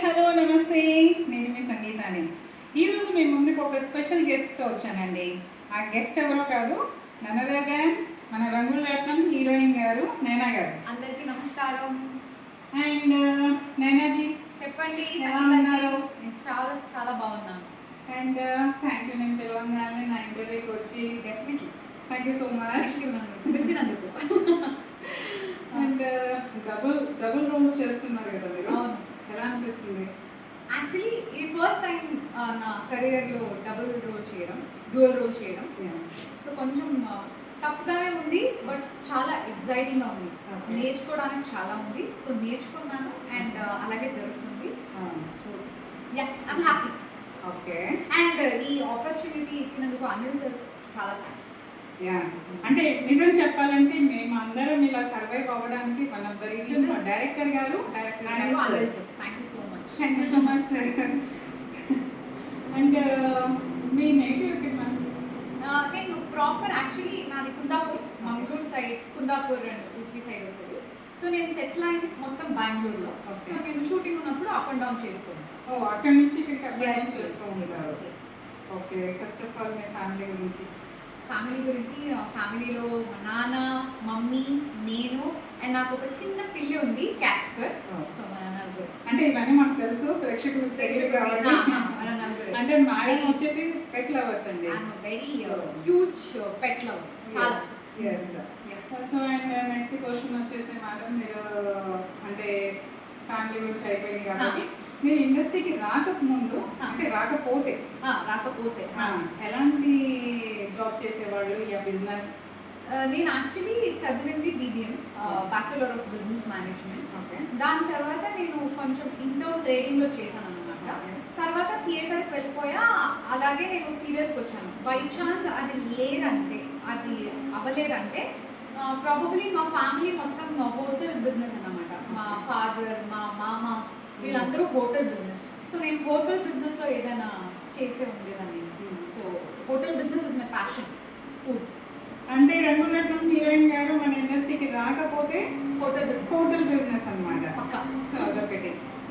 Hello నమస్తే, నేను మీ సంగీతాని. ఈరోజు మీ ముందుకు ఒక స్పెషల్ గెస్ట్తో వచ్చానండి. ఆ గెస్ట్ ఎవరో కాదు, నన్నదగా మన రంగుల రత్నం హీరోయిన్ గారు నైనా గారు. అందరికీ నమస్కారం. అండ్ నైనాజీ చెప్పండి. ఎలా ఉన్నారు? నేను చాలా చాలా బాగున్నాను. అండ్ థ్యాంక్ యూ, నేను పిలవంగానే నా ఇంటర్వ్యూకి వచ్చి definitely thank you so much పిలిచినందుకు. అండ్ డబుల్ రోల్స్ చేస్తున్నారు కదా మీరు, అవును. ఎలా అనిపిస్తుంది? యాక్చువల్లీ ఇది ఫస్ట్ టైం నా కెరియర్లో డ్యూయల్ రోల్ చేయడం. సో కొంచెం టఫ్గానే ఉంది, బట్ చాలా ఎగ్జైటింగ్గా ఉంది. నేర్చుకోవడానికి చాలా ఉంది. సో నేర్చుకున్నాను అండ్ అలాగే జరుగుతుంది. So yeah, I'm happy. Okay. And ఈ ఆపర్చునిటీ ఇచ్చినందుకు అనిల్ సార్ చాలా థ్యాంక్స్. యా, అంటే నిజం చెప్పాలంటే మేము అందరం ఇలా సర్వైవ్ అవ్వడానికి వన్ ఆఫ్ ద రీజన్ మా డైరెక్టర్ గారు. Anil sir, thank you so much sir. And me native ఎక్కడ? నేను ప్రాపర్ యాక్చువల్లీ నాది Kundapur, Mangaluru side, Kundapur and Udupi side వస్తుంది. సో నేను సెటిల్ అయింది మొత్తం బెంగళూరులో. సో నేను షూటింగ్ ఉన్నప్పుడు అప్ అండ్ డౌన్ చేస్తాను. ఓ, అక్కడ నుంచి ఇక్కడికి చేస్తూ ఉంటారు. Okay. First of all me family గురించి, ఫ్యామిలీలో మా నాన్న, మమ్మీ, నేను అండ్ నాకు ఒక చిన్న పిల్లి ఉంది, క్యాస్పర్. సో మన నలుగురు. అంటే ఇవన్నీ మాకు తెలుసు, ప్రేక్షకులు కాబట్టి. అంటే మేడం వచ్చేసి పెట్ లవర్స్ అండి. Very huge pet lover. చాలా. Yes. So and next question వచ్చేసి మేడం, మీరు అంటే ఫ్యామిలీ గురించి అయిపోయింది కాబట్టి మీరు ఇండస్ట్రీకి రాకముందు, అంటే రాకపోతే ఎలాంటి జాబ్ చేసేవాళ్ళు, యా బిజినెస్? నేను యాక్చువల్లీ చదివింది BBM, bachelor of business management. దాని తర్వాత నేను కొంచెం ఇండోర్ ట్రేడింగ్లో చేశాను అనమాట. తర్వాత థియేటర్కి వెళ్ళిపోయా. అలాగే నేను సీరియల్స్కి వచ్చాను. బై ఛాన్స్ అది అవ్వలేదంటే ప్రాబబ్లీ మా ఫ్యామిలీ మొత్తం హోటల్ బిజినెస్ అన్నమాట. మా ఫాదర్, మా మామ వీళ్ళందరూ హోటల్ బిజినెస్. సో నేను హోటల్ బిజినెస్లో ఏదైనా చేసే ఉండేదాన్ని. So hotel business is my passion, food. అంటే రంగులట్నం హీరోయిన్ గారు మన ఇండస్ట్రీకి రాకపోతే హోటల్ బిజినెస్ అన్నమాట. పక్కా. సో అదొకటి.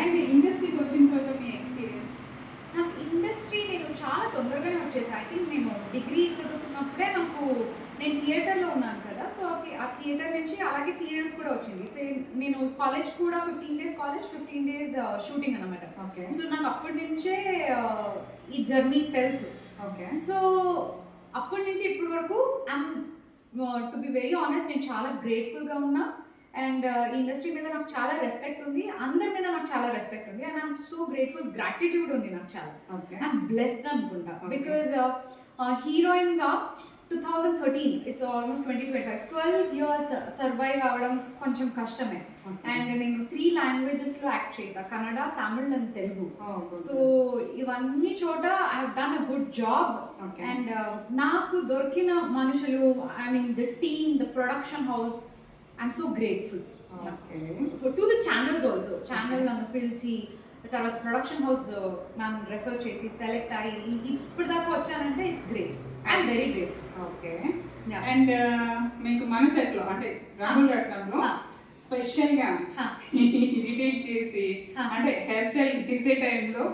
అండ్ ఇండస్ట్రీకి వచ్చిన తర్వాత మీ ఎక్స్పీరియన్స్? నాకు ఇండస్ట్రీ నేను చాలా తొందరగానే వచ్చేసి. ఐ థింక్ నేను డిగ్రీ చదువుతున్నప్పుడే నేను థియేటర్లో ఉన్నాను కదా. సో ఆ థియేటర్ నుంచి అలాగే సీరియల్స్ కూడా వచ్చింది. సో నేను కాలేజ్ కూడా 15 days కాలేజ్, 15 days షూటింగ్ అనమాట. సో నాకు అప్పటి నుంచే ఈ జర్నీ తెలుసు. సో అప్పటి నుంచి ఇప్పటి వరకు టు బి వెరీ ఆనెస్ట్, నేను చాలా గ్రేట్ఫుల్గా ఉన్నా. అండ్ ఈ ఇండస్ట్రీ మీద నాకు చాలా రెస్పెక్ట్ ఉంది, అందరి మీద నాకు చాలా రెస్పెక్ట్ ఉంది. And I'm so grateful, gratitude ఉంది నాకు చాలా. ఐఎమ్ బ్లెస్డ్ అనుకుంటా. బికాజ్ హీరోయిన్గా 2013, ఇట్స్ ఆల్మోస్ట్ 2025, 12 years సర్వైవ్ అవ్వడం కొంచెం కష్టమే. అండ్ నేను 3 languagesలో యాక్ట్ చేసా, కన్నడ, తమిళ్ అండ్ తెలుగు. సో ఇవన్నీ చోట I have done a good job. And నాకు దొరికిన మనుషులు, I mean the team, the production house, I'm so grateful. To the channels also. Channel నన్ను పిలిచి, తర్వాత ప్రొడక్షన్ హౌస్ నన్ను రెఫర్ చేసి సెలెక్ట్ అయ్యి ఇప్పటిదాకా వచ్చానంటే it's great. I'm very grateful. Okay. And మీకు మనసెట్లో అంటే రంగుల రత్నంలో స్పెషల్గా ఇరిటేట్ చేసి, అంటే హెయిర్ స్టైల్ తీసే టైంలో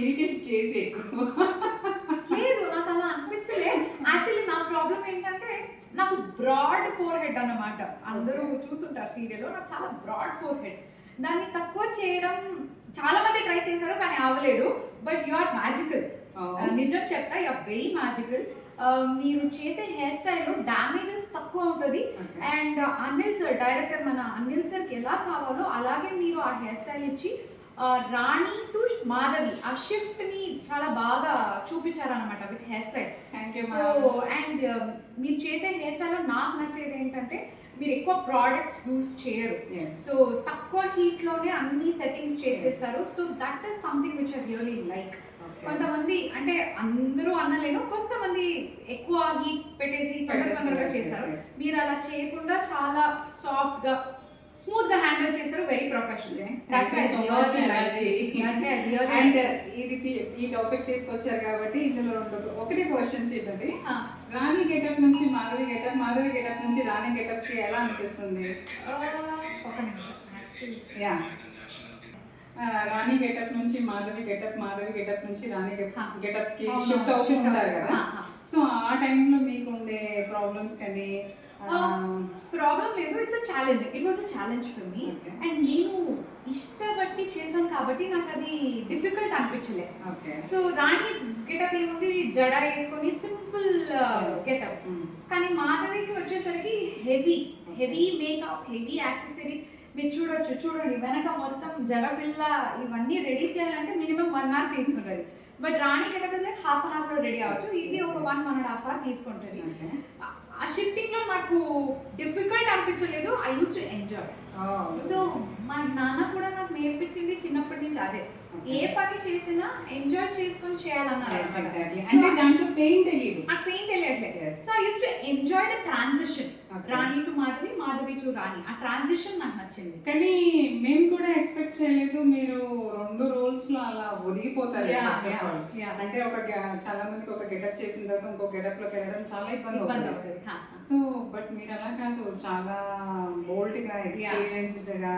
ఇరిటేట్ చేసి ఎక్కువ లేదు, నాకు అలా అనిపించలే. యాక్చువల్లీ నా ప్రాబ్లం ఏంటంటే నాకు బ్రాడ్ ఫోర్ హెడ్ అన్నమాట. అందరూ చూసుంటారు సీరియల్లో, నాకు చాలా బ్రాడ్ ఫోర్ హెడ్. దాన్ని తక్కువ చేయడం చాలా మంది ట్రై చేశారు, కానీ అవ్వలేదు. But you are magical. నిజం చెప్తా, యు ఆర్ వెరీ మ్యాజికల్. మీరు చేసే హెయిర్ స్టైల్లో డ్యామేజెస్ తక్కువ ఉంటుంది. అండ్ అనిల్ సార్, డైరెక్టర్ మన అనిల్ సార్కి ఎలా కావాలో అలాగే మీరు ఆ హెయిర్ స్టైల్ ఇచ్చి రాణి టు మాధవి ఆ షిఫ్ట్ని చాలా బాగా చూపించారనమాట with hair style. So and మీరు చేసే హెయిర్ స్టైల్లో నాకు నచ్చేది ఏంటంటే మీరు ఎక్కువ ప్రోడక్ట్స్ యూస్ చేయరు. సో తక్కువ హీట్లోనే అన్ని సెట్టింగ్స్ చేసేస్తారు. So that is something which I really like. కొంతమంది, అంటే అందరూ అనలేను, కొంతమంది ఎక్కువ హీట్ పెట్టేసి తొందరగా చేస్తారు. మీరు అలా చేయకుండా చాలా సాఫ్ట్గా, స్మూత్ గా హ్యాండిల్ చేస్తారు. Very professional. అండ్ ఇది ఈ టాపిక్ తీసుకొచ్చారు కాబట్టి ఇందులో ఒకటి క్వశ్చన్స్ ఇవ్వండి. రాణి గెటప్ నుంచి మాధవి గెటప్, మాధవి గెటప్ నుంచి రాణి గెటప్ కి ఎలా అనిపిస్తుంది? ఒక నిమిషం. యా, రాణి గెటప్ నుంచి మాధవి గెటప్, మాధవి గెటప్ నుంచి రాణి గెటప్స్ కి అవును, షిఫ్ట్ అవుతూ shift ఉంటారు అవుతారు. కదా. సో ఆ టైంలో మీకు ఉండే ప్రాబ్లమ్స్ కానీ ప్రాబ్లం లేదు, it's a challenge, it was a challenge for me. Okay. And నేను ఇష్టపట్టి చేశాను కాబట్టి నాకు అది డిఫికల్ట్ అనిపించలే. ఓకే. సో రాణి గెటప్ ఏముంది, జడ వేసుకొని సింపుల్ గెటప్. కానీ మాధవికి వచ్చేసరికి హెవీ మేకప్, హెవీ యాక్సెసరీస్. మీరు చూడండి వెనక మొత్తం జడపిల్ల ఇవన్నీ రెడీ చేయాలంటే మినిమం 1 hour తీసుకుంటుంది. But Rani getup like ½ an hour ready అవ్వచ్చు, ఇది ఒక 1.5 hour తీసుకుంటుంది. ఆ షిఫ్టింగ్ లో నాకు డిఫికల్ట్ అనిపించలేదు, I use to enjoy. So మా నాన్న కూడా నాకు నేర్పించింది చిన్నప్పటి నుంచి అదే, ఏ పని చేసినా ఎంజాయ్ చేసుకొని చేయాలన్నారు. అంటే దాంట్లో పెయిన్ తెలియదు, నాకు పెయిన్ తెలియట్లేదు. So I use to enjoy the transition, Rani to Madhavi, Madhavi to Rani. ఆ ట్రాన్సిషన్ నాకు నచ్చింది. కానీ మేము కూడా ఎక్స్పెక్ట్ చేయలేదు మీరు 2 roles లో అలా ఒదిగిపోతారు. అంటే చాలా మందికి ఒక గెటప్ చేసిన తర్వాత ఇంకో గెటప్ లోకి వెళ్ళడం చాలా ఇబ్బంది అవుతుంది. సో బట్ మీరు అలా కాదు, చాలా బోల్డ్ గా ఎక్స్పీరియన్స్డ్ గా.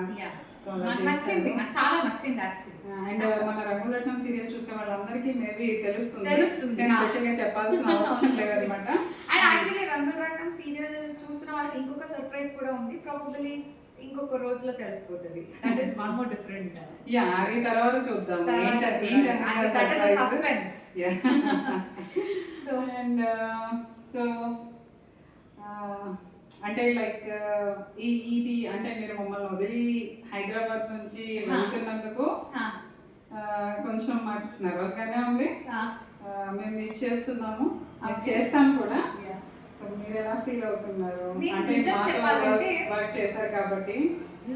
నచ్చింది, నాకు చాలా నచ్చింది యాక్చువల్లీ. అండ్ మన రంగులట్నం సీరియల్ చూసే వాళ్ళందరికీ మేబీ తెలుస్తుంది, తెలుస్తుంది. స్పెషల్ గా చెప్పాల్సిన అవసరం లేదన్నమాట. అండ్ యాక్చువల్లీ రంగులట్నం సీరియల్ చూస్తున్న వాళ్ళకి ఇంకొక సర్ప్రైజ్ కూడా ఉంది, ప్రాబబ్లీ ఇంకొక రోజులో తెలిసిపోతుంది. That is one more different. Yeah, అది తర్వాత చూద్దాం. సస్పెన్స్. సో అండ్ సో అంటే లైక్ ఇది అంటే మీరు మమ్మల్ని వదిలి హైదరాబాద్ నుంచి వెళ్తున్నందుకు కొంచెం మాకు నర్వస్ గానే ఉంది. మేము మిస్ చేస్తున్నాము, మిస్ చేస్తాం కూడా. సో మీరు ఎలా ఫీల్ అవుతున్నారు? అంటే వర్క్ చేశారు కాబట్టి.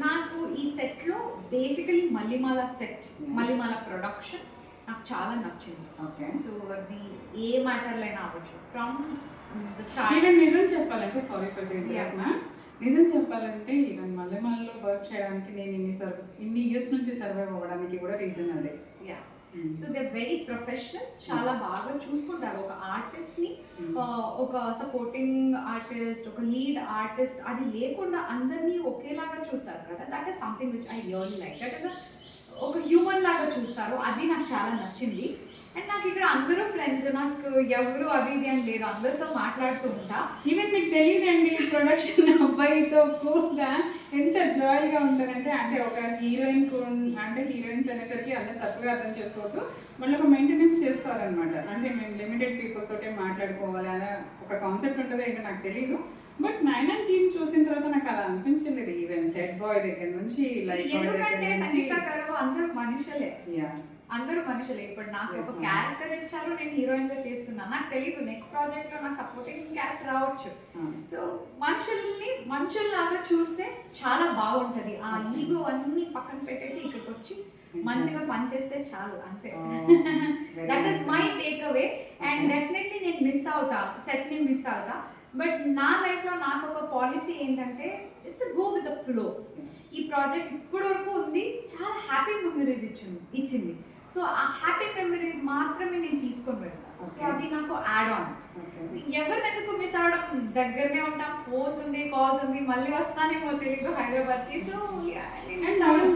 నాకు ఈ సెట్ లో basically Mallemala set, Mallemala production నాకు చాలా నచ్చింది. ఓకే. సో అది ఏ మ్యాటర్లో అయినా అవ్వచ్చు, ఫ్రమ్ ద స్టార్ట్. ఈవెన్ నిజం చెప్పాలంటే, సారీ ఫర్ ది ఇంటరప్ట్, నిజం చెప్పాలంటే ఈవెన్ మల్లెమాలలో వర్క్ చేయడానికి నేను ఇన్ని ఇయర్స్ నుంచి సర్వైవ్ అవ్వడానికి కూడా రీజన్ అదే. సో దే వెరీ ప్రొఫెషనల్, చాలా బాగా చూసుకుంటారు ఒక ఆర్టిస్ట్ ని. ఒక సపోర్టింగ్ ఆర్టిస్ట్, ఒక లీడ్ ఆర్టిస్ట్, అది లేకుండా అందరినీ ఒకేలాగా చూస్తారు కదా. That is something which I really like. That is ఒక హ్యూమన్ లాగా చూస్తారు, అది నాకు చాలా నచ్చింది. అండ్ నాకు ఇక్కడ అందరూ ఫ్రెండ్స్, నాకు ఎవరు అది ఇది అని లేదు, అందరితో మాట్లాడుతూ ఉంటా. ఈవెన్ మీకు తెలియదండి ప్రొడక్షన్ అబ్బాయితో కూడా ఎంత జాయ్గా ఉంటారంటే. అంటే ఒక హీరోయిన్ అంటే హీరోయిన్స్ అనేసరికి అందరు తప్పుగా అర్థం చేసుకోవద్దు, వాళ్ళు ఒక మెయింటెనెన్స్ చేస్తారనమాట. అంటే మేము లిమిటెడ్ పీపుల్ తోటే మాట్లాడుకోవాలి అనే ఒక కాన్సెప్ట్ ఉంటుంది. ఇంకా నాకు తెలియదు, బట్ నైనా జీన్ చూసిన తర్వాత నాకు అలా అనిపించలేదు. ఈవెన్ సెట్ బాయ్ దగ్గర నుంచి ఎందుకంటే సంగీత గారు అందరూ మనుషులే, అందరూ మనుషులే. ఇప్పుడు నాకు ఒక క్యారెక్టర్ ఇచ్చారు, నేను హీరోయిన్ గా చేస్తున్నా, నాకు తెలీదు నెక్స్ట్ ప్రాజెక్ట్ లో నాకు సపోర్టింగ్ క్యారెక్టర్ రావచ్చు. సో మనుషుల్లాగా చూస్తే చాలా బాగుంటది. ఆ ఈగో అన్ని పక్కన పెట్టేసి ఇక్కడికి వచ్చి మంచిగా పనిచేస్తే చాలు, అంతే. That is my take away. And definitely నేను మిస్ అవుతా, సెట్ ని మిస్ అవుతా. బట్ నా లైఫ్ లో నాకు ఒక పాలసీ ఏంటంటే, it's go with the flow. ఈ ప్రాజెక్ట్ ఇప్పటి వరకు ఉంది, చాలా హ్యాపీ మెమరీస్ ఇచ్చింది. సో ఆ హ్యాపీ మెమరీస్ మాత్రమే నేను తీసుకొని వెళ్తాను. సో అది నాకు యాడ్ ఆన్. ఎవరిని ఎందుకు మిస్ అవడం, దగ్గరనే ఉంటాం, ఫోన్స్ ఉంది, కాల్స్ ఉంది, మళ్ళీ వస్తానేమో తెలియదు హైదరాబాద్కి. సో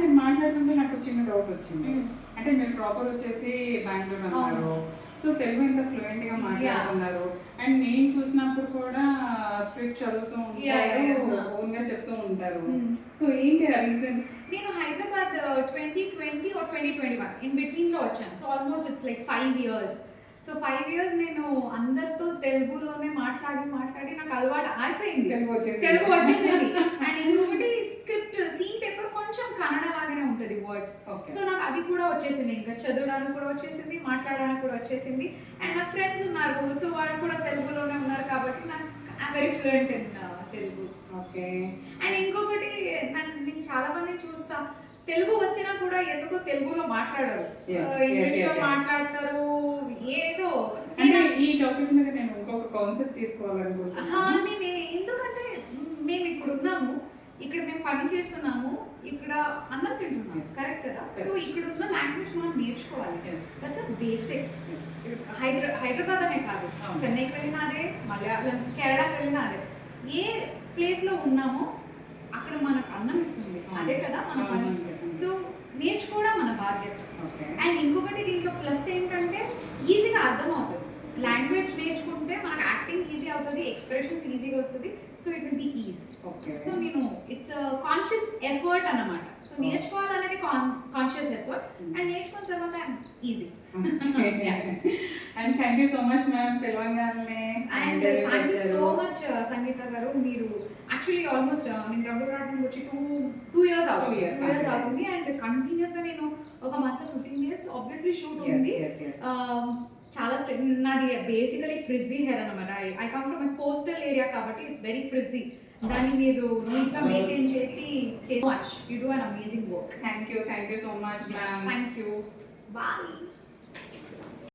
మీరు మాట్లాడుతుంటే నాకు చిన్న డౌట్ వచ్చింది. అంటే మీరు ప్రాపర్ వచ్చేసి బెంగళూరు అన్నారు, సో తెలుగు ఎంత ఫ్లూయెంట్ గా మాట్లాడుతున్నారు. అండ్ నేను చూసినప్పుడు కూడా స్క్రిప్ట్ చదువుతూ ఉంటారు, ఓన్ గా చెప్తూ ఉంటారు. సో ఏంటి ఆ రీజన్? నేను హైదరాబాద్ 2020 or 2021 ఇన్ బిట్వీన్ లో వచ్చాను. So almost it's like 5 years. So 5 years నేను అందరితో తెలుగులోనే మాట్లాడి నాకు అలవాటు అయిపోయింది, తెలుగు వచ్చేసింది. అండ్ ఇంకొకటి స్క్రిప్ట్ సీన్ పేపర్ కొంచెం కన్నడ లాగానే ఉంటుంది వర్డ్స్. సో నాకు అది కూడా వచ్చేసింది, ఇంకా చదవడానికి కూడా వచ్చేసింది, మాట్లాడడానికి కూడా వచ్చేసింది. అండ్ నాకు ఫ్రెండ్స్ ఉన్నారు, సో వాళ్ళు కూడా తెలుగులోనే ఉన్నారు కాబట్టి నాకు I'm very fluent in Telugu. Okay. And ఇంకొకటి నేను చాలా మంది చూస్తా, తెలుగు వచ్చినా కూడా ఎందుకో తెలుగులో మాట్లాడరు, ఇంగ్లీష్ లో మాట్లాడతారు. ఏదో అంటే ఈ టాపిక్ మీద నేను ఇంకొక కాన్సెప్ట్ తీసుకోవాలనుకుంటున్నాను. ఎందుకంటే మేము ఇక్కడ ఉన్నాము, ఇక్కడ మేము పని చేస్తున్నాము, ఇక్కడ అన్నం తింటున్నాము, కరెక్ట్ కదా. సో ఇక్కడ ఉన్న లాంగ్వేజ్ మనం నేర్చుకోవాలి, దట్స్ అ బేసిక్. హైదరాబాద్ అనే కాదు, చెన్నైకి వెళ్ళినా అదే, మలయాళం కేరళకి వెళ్ళినా అదే. ఏ ప్లేస్ లో ఉన్నామో అక్కడ మనకు అన్నం ఇస్తుంది, అదే కదా మన పని. సో నేర్చుకోవడం మన బాధ్యత. ఓకే. అండ్ ఇంకొకటి దీంట్లో ప్లస్ ఏంటంటే ఈజీగా అర్థమవుతుంది. లాంగ్వేజ్ నేర్చుకుంటే మనకు యాక్టింగ్ ఈజీ అవుతుంది, ఎక్స్ప్రెషన్స్ ఈజీగా వస్తుంది. So it will be ease. Okay. So నేను ఇట్స్ కాన్షియస్ ఎఫర్ట్ అన్నమాట. సో నేర్చుకోవాలనేది కాన్షియస్ ఎఫర్ట్ అండ్ నేర్చుకున్న తర్వాత easy. And thank you so much ma'am పిలవంగానే. And thank you so much Sangeetha garu. మీరు యాక్చువల్లీ ఆల్మోస్ట్ నేను రంగురాటం వచ్చి టూ ఇయర్స్ అవుతుంది. 2 years అవుతుంది అండ్ కంటిన్యూస్ గా నేను ఒక మంత్ 15 days ఆబ్వియస్లీ షూట్ ఉంది. చాలా నాది బేసికలీ ఫ్రిజీ హెయిర్ అనమాట. I come from coastal area కాబట్టి ఇట్స్ వెరీ ఫ్రిజీ. దాన్ని మీరు నీట్గా మెయింటైన్ చేసి much you do an amazing work. Thank you so much ma'am. Thank you. Bye.